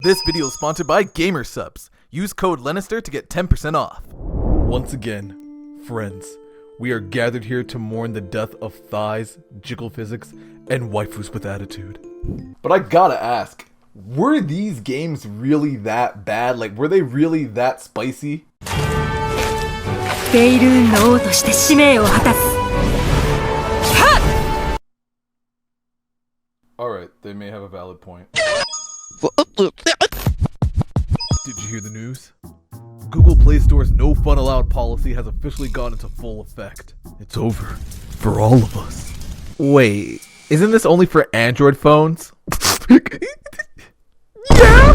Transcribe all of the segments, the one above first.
This video is sponsored by GamerSubs. Use code Lennester to get 10% off. Once again, friends, we are gathered here to mourn the death of thighs, jiggle physics, and waifus with attitude. But I gotta ask, were these games really that bad? Like, were they really that spicy? Alright, they may have a valid point. Did you hear the news? Google Play Store's no fun allowed policy has officially gone into full effect. It's over for all of us. Wait, isn't this only for Android phones? Yeah!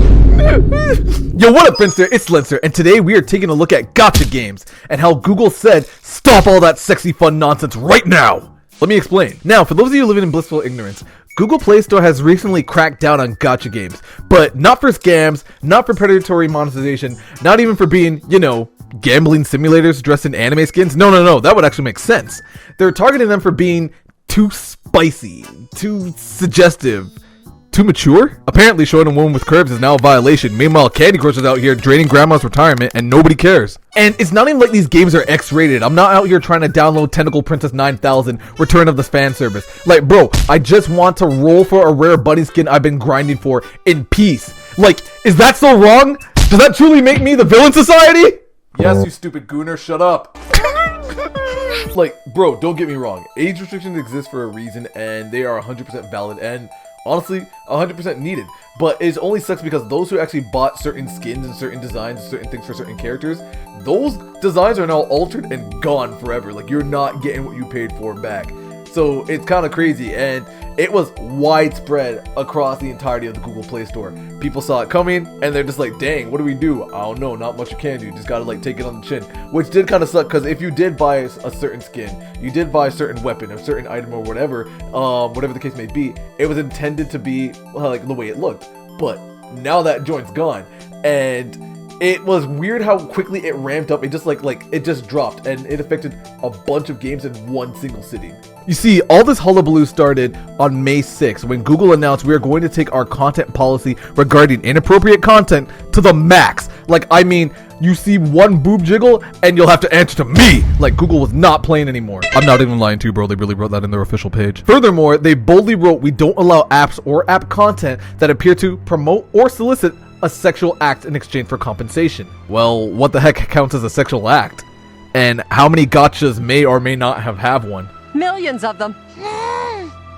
Yo, what up, Friendster? It's Lennester, and today we are taking a look at Gacha games and how Google said, stop all that sexy fun nonsense right now! Let me explain. Now, for those of you living in blissful ignorance, Google Play Store has recently cracked down on gacha games, but not for scams, not for predatory monetization, not even for being, you know, gambling simulators dressed in anime skins. No, that would actually make sense. They're targeting them for being too spicy, too suggestive, too mature. Apparently showing a woman with curves is now a violation. Meanwhile, Candy Crush is out here draining grandma's retirement and nobody cares. And it's not even like these games are X-rated. I'm not out here trying to download Tentacle Princess 9000 Return of the Fan Service. Like, bro, I just want to roll for a rare bunny skin I've been grinding for in peace. Like, is that so wrong? Does that truly make me the villain society? Yes, you stupid gooner, shut up. Like, bro, don't get me wrong. Age restrictions exist for a reason and they are 100% valid and honestly, 100% needed, but it only sucks because those who actually bought certain skins and certain designs and certain things for certain characters, those designs are now altered and gone forever. Like, you're not getting what you paid for back. So it's kind of crazy, and it was widespread across the entirety of the Google Play Store. People saw it coming, and they're just like, dang, what do we do? I don't know, not much you can do. You just gotta like take it on the chin, which did kind of suck, because if you did buy a certain skin, you did buy a certain weapon, a certain item or whatever, whatever the case may be, it was intended to be like the way it looked. But now that joint's gone, and it was weird how quickly it ramped up. It just it just dropped, and it affected a bunch of games in one single sitting. You see, all this hullabaloo started on May 6th when Google announced we are going to take our content policy regarding inappropriate content to the max. Like, I mean, you see one boob jiggle and you'll have to answer to me. Like, Google was not playing anymore. I'm not even lying to you, bro. They really wrote that in their official page. Furthermore, they boldly wrote we don't allow apps or app content that appear to promote or solicit a sexual act in exchange for compensation. Well, what the heck counts as a sexual act? And how many gachas may or may not have one? Millions of them.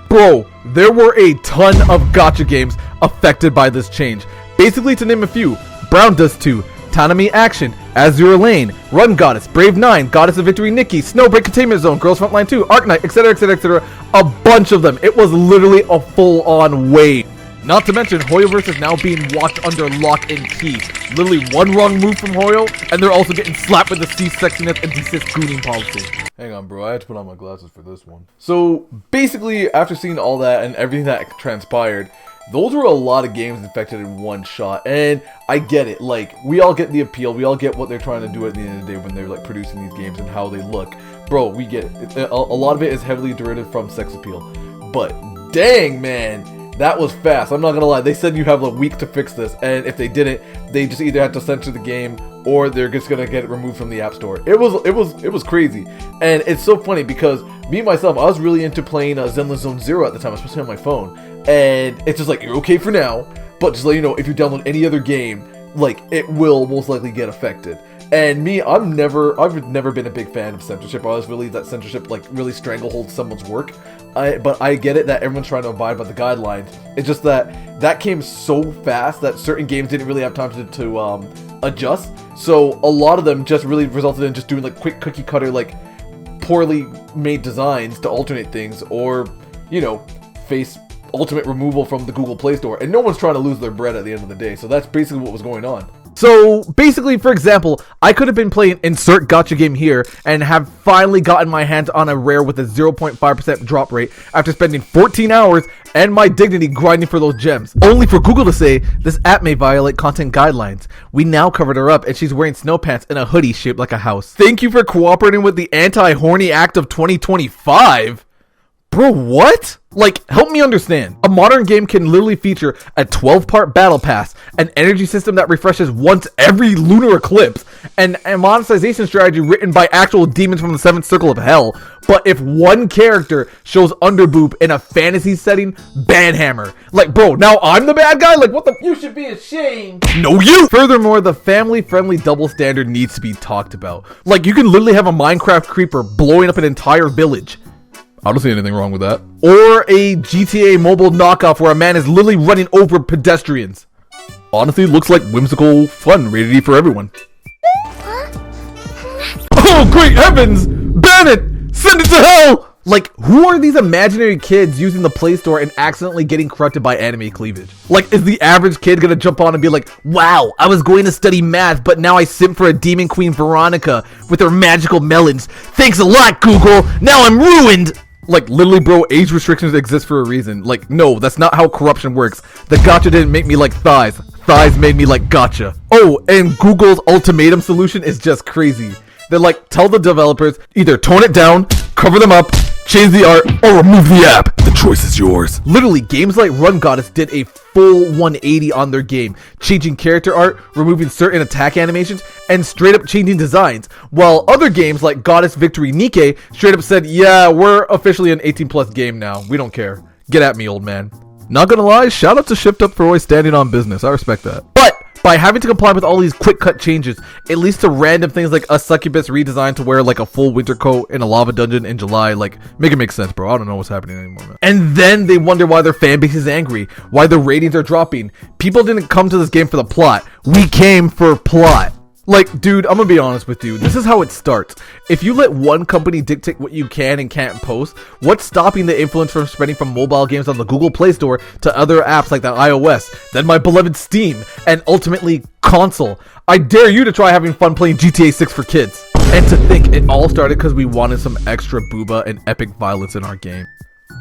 Bro, there were a ton of gacha games affected by this change. Basically, to name a few, Brown Dust 2, Tanami Action, Azure Lane, Run Goddess, Brave 9, Goddess of Victory Nikki, Snowbreak Containment Zone, Girls Frontline 2, Arknight, etc, etc, etc. A bunch of them. It was literally a full-on wave. Not to mention, Hoyoverse is now being watched under lock and key. Literally one wrong move from Hoyo, and they're also getting slapped with the C-sexiness and desist gooning policy. Hang on, bro, I had to put on my glasses for this one. So, basically, after seeing all that and everything that transpired, those were a lot of games infected in one shot, and I get it. Like, we all get the appeal, we all get what they're trying to do at the end of the day when they're, like, producing these games and how they look. Bro, we get it. A lot of it is heavily derived from sex appeal. But, dang, man. That was fast. I'm not gonna lie. They said you have a week to fix this, and if they didn't, they just either had to censor the game or they're just gonna get it removed from the App Store. It was crazy, and it's so funny because me myself, I was really into playing Zenless Zone Zero at the time, especially on my phone. And it's just like, you're okay for now, but just let you know, if you download any other game, like, it will most likely get affected. And me, I've never been a big fan of censorship. I always believe that censorship like really strangleholds someone's work. But I get it that everyone's trying to abide by the guidelines. It's just that came so fast that certain games didn't really have time to adjust. So a lot of them just really resulted in just doing like quick cookie cutter, like poorly made designs to alternate things, or, you know, face ultimate removal from the Google Play Store. And no one's trying to lose their bread at the end of the day. So that's basically what was going on. So basically, for example, I could have been playing insert gacha game here and have finally gotten my hands on a rare with a 0.5% drop rate after spending 14 hours and my dignity grinding for those gems, only for Google to say this app may violate content guidelines. We now covered her up and she's wearing snow pants and a hoodie shaped like a house. Thank you for cooperating with the anti-horny act of 2025. Bro, what? Like, help me understand. A modern game can literally feature a 12-part battle pass, an energy system that refreshes once every lunar eclipse, and a monetization strategy written by actual demons from the 7th circle of hell. But if one character shows underboob in a fantasy setting, banhammer. Like, bro, now I'm the bad guy? Like, what the? You should be ashamed. No, you! Furthermore, the family-friendly double standard needs to be talked about. Like, you can literally have a Minecraft creeper blowing up an entire village. I don't see anything wrong with that. Or a GTA mobile knockoff where a man is literally running over pedestrians. Honestly, looks like whimsical fun, rated E for everyone. Oh, great heavens! Ban it! Send it to hell! Like, who are these imaginary kids using the Play Store and accidentally getting corrupted by anime cleavage? Like, is the average kid gonna jump on and be like, wow, I was going to study math, but now I simp for a demon queen Veronica with her magical melons. Thanks a lot, Google! Now I'm ruined! Like, literally, bro, age restrictions exist for a reason. Like, no, that's not how corruption works. The gacha didn't make me like thighs. Thighs made me like gacha. Oh, and Google's ultimatum solution is just crazy. They're like, tell the developers, either tone it down, cover them up, change the art, or remove the app. The choice is yours. Literally, games like Run Goddess did a full 180 on their game, changing character art, removing certain attack animations, and straight up changing designs. While other games like Goddess Victory Nikke straight up said, yeah, we're officially an 18+ game now. We don't care. Get at me, old man. Not gonna lie, shout out to Shift Up for always standing on business. I respect that. But by having to comply with all these quick cut changes, it leads to random things like a succubus redesigned to wear like a full winter coat in a lava dungeon in July. Like, make it make sense, bro. I don't know what's happening anymore, man. And then they wonder why their fan base is angry, why the ratings are dropping. People didn't come to this game for the plot. We came for plot. Like, dude, I'm gonna be honest with you. This is how it starts. If you let one company dictate what you can and can't post, what's stopping the influence from spreading from mobile games on the Google Play Store to other apps like the iOS, then my beloved Steam, and ultimately console? I dare you to try having fun playing GTA 6 for kids. And to think it all started because we wanted some extra booba and epic violence in our game.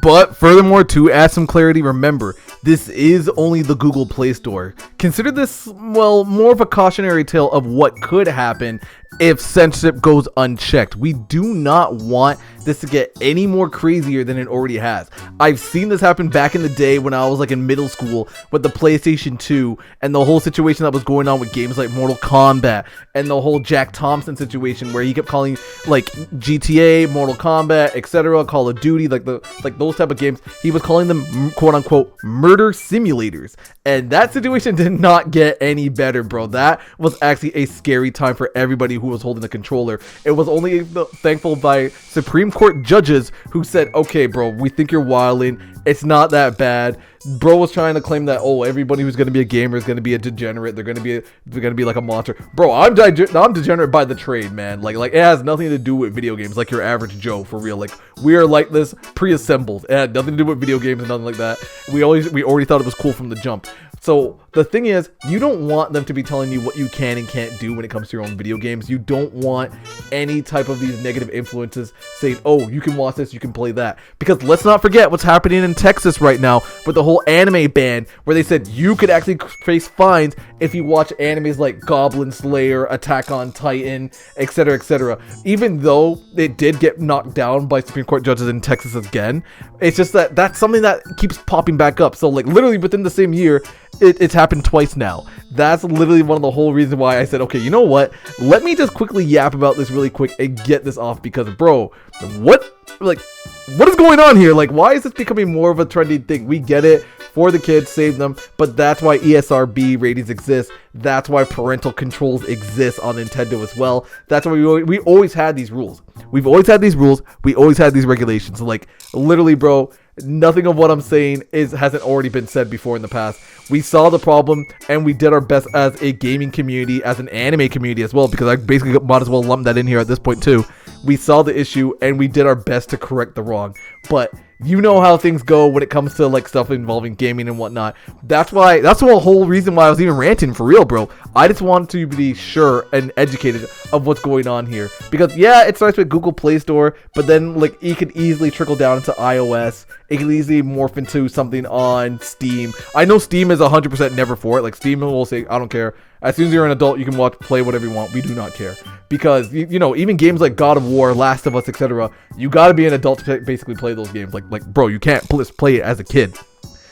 But furthermore, to add some clarity, remember, this is only the Google Play Store. Consider this, well, more of a cautionary tale of what could happen if censorship goes unchecked. We do not want this to get any more crazier than it already has. I've seen this happen back in the day when I was like in middle school with the PlayStation 2 and the whole situation that was going on with games like Mortal Kombat and the whole Jack Thompson situation where he kept calling like GTA, Mortal Kombat, etc., Call of Duty, like those type of games, he was calling them quote unquote murder simulators. And that situation did not get any better, bro. That was actually a scary time for everybody who was holding the controller. It was only thankful by Supreme Court judges who said, okay, bro, we think you're wilding. It's not that bad. Bro was trying to claim that, oh, everybody who's going to be a gamer is going to be a degenerate. They're going to be like a monster. Bro, I'm degenerate by the trade, man. Like it has nothing to do with video games, like your average Joe, for real. Like, we are like this pre-assembled. It had nothing to do with video games and nothing like that. We already thought it was cool from the jump. So the thing is, you don't want them to be telling you what you can and can't do when it comes to your own video games. You don't want any type of these negative influences saying, oh, you can watch this, you can play that. Because let's not forget what's happening in Texas right now with the whole anime ban, where they said you could actually face fines if you watch animes like Goblin Slayer, Attack on Titan, etc., etc. Even though it did get knocked down by Supreme Court judges in Texas again, it's just that that's something that keeps popping back up. So like literally within the same year, it's happened twice now. That's literally one of the whole reasons why I said, okay, you know what? Let me just quickly yap about this really quick and get this off, because bro, what is going on here? Like, why is this becoming more of a trendy thing? We get it, for the kids, save them, but that's why ESRB ratings exist. That's why parental controls exist on Nintendo as well. That's why we always had these rules. We've always had these rules. We always had these regulations. Like, literally, bro, nothing of what I'm saying hasn't already been said before in the past. We saw the problem and we did our best as a gaming community, as an anime community as well, because I basically might as well lump that in here at this point too. We saw the issue and we did our best to correct the wrong. But you know how things go when it comes to like stuff involving gaming and whatnot. That's the whole reason why I was even ranting, for real, bro. I just wanted to be sure and educated of what's going on here, because yeah, it starts with Google Play Store, but then like it could easily trickle down into iOS. It can easily morph into something on Steam. I know Steam is 100% never for it. Like, Steam will say, I don't care. As soon as you're an adult, you can play whatever you want. We do not care. Because, you know, even games like God of War, Last of Us, etc., you gotta be an adult to basically play those games. Like, bro, you can't play it as a kid.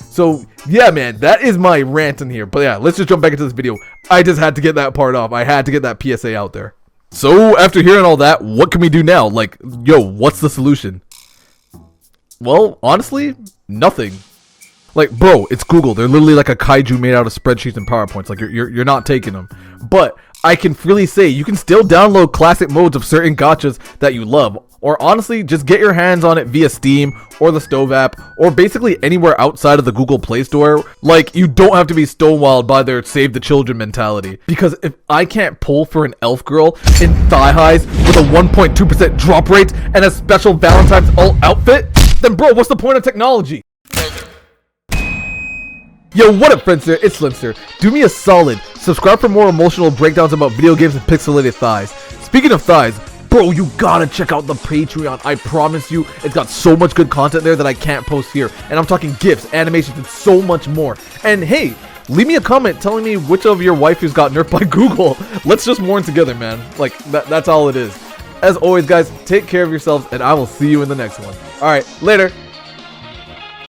So, yeah, man, that is my rant in here. But yeah, let's just jump back into this video. I just had to get that part off. I had to get that PSA out there. So, after hearing all that, what can we do now? Like, yo, what's the solution? Well, honestly, nothing. Like, bro, it's Google. They're literally like a kaiju made out of spreadsheets and PowerPoints. Like, you're not taking them. But I can freely say you can still download classic modes of certain gachas that you love. Or honestly, just get your hands on it via Steam or the Stove app or basically anywhere outside of the Google Play Store. Like, you don't have to be stonewalled by their save the children mentality. Because if I can't pull for an elf girl in thigh highs with a 1.2% drop rate and a special Valentine's alt outfit, then bro, what's the point of technology? Yo, what up, Friendster? It's Lennester. Do me a solid. Subscribe for more emotional breakdowns about video games and pixelated thighs. Speaking of thighs, bro, you gotta check out the Patreon. I promise you, it's got so much good content there that I can't post here. And I'm talking GIFs, animations, and so much more. And hey, leave me a comment telling me which of your waifus got nerfed by Google. Let's just mourn together, man. Like, that's all it is. As always, guys, take care of yourselves, and I will see you in the next one. Alright, later.